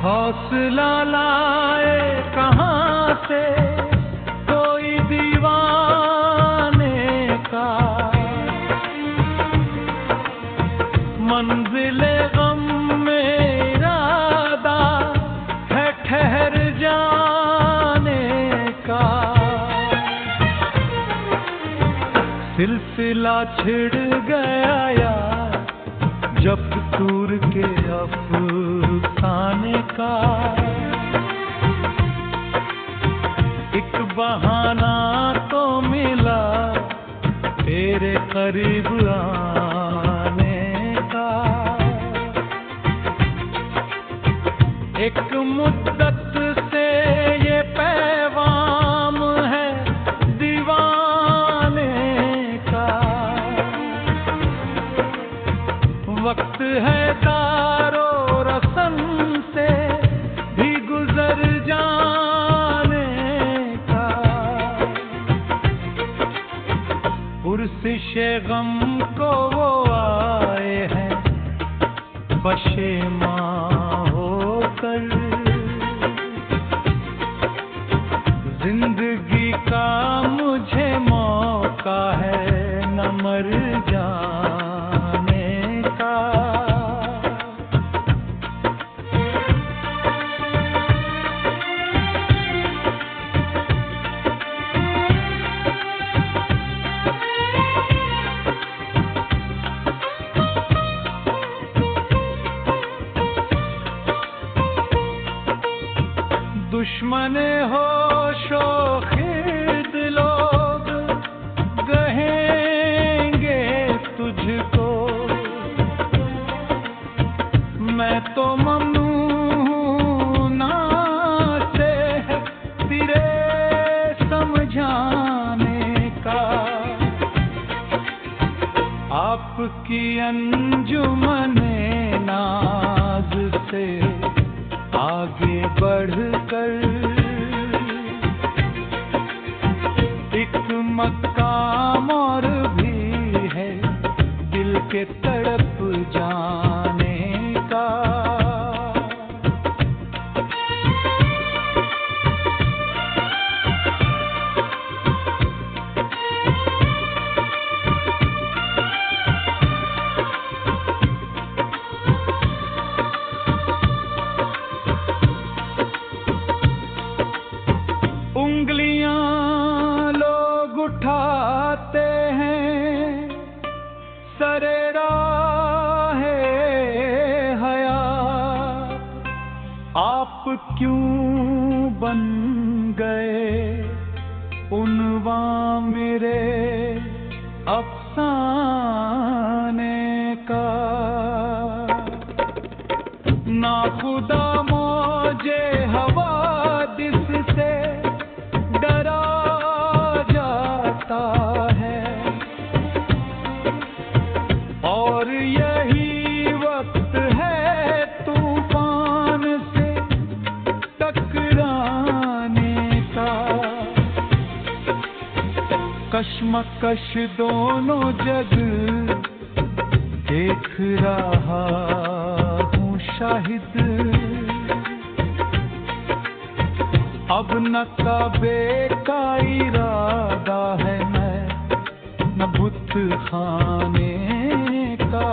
हौसला लाए कहाँ से कोई दीवाने का, मंजिले गम में इरादा है ठहर जाने का। सिलसिला छिड़ गया यार जब दूर के अफसाने का, एक बहाना तो मिला तेरे करीब आने का। एक मुद्दत से ये पैगाम है दीवाने का, वक्त है दारो रसन से भी गुजर जाने का। पुरसिशे गम को वो आए हैं पशेमां होकर, जिंदगी का मुझे मौका है न मर जाने का। दुश्मन होशो खिद लोग कहेंगे तुझको, मैं तो ममनूं ना से तेरे समझाने का। आपकी अंजुमने नाज से आगे बढ़कर एक मकाम और भी है दिल के तड़प जाने का। उंगलियां लोग उठाते हैं सरे राहे हयात, आप क्यों बन गए उन्वां मेरे अफसाने का। ना खुदा मौजे हवादिस से डरा जाता है, और यही वक्त है तूफान से टकराने का। कश्मकश दोनों जग देख रहा हूँ शाहिद, अब न काबे का इरादा है मैं न बुत खाने का।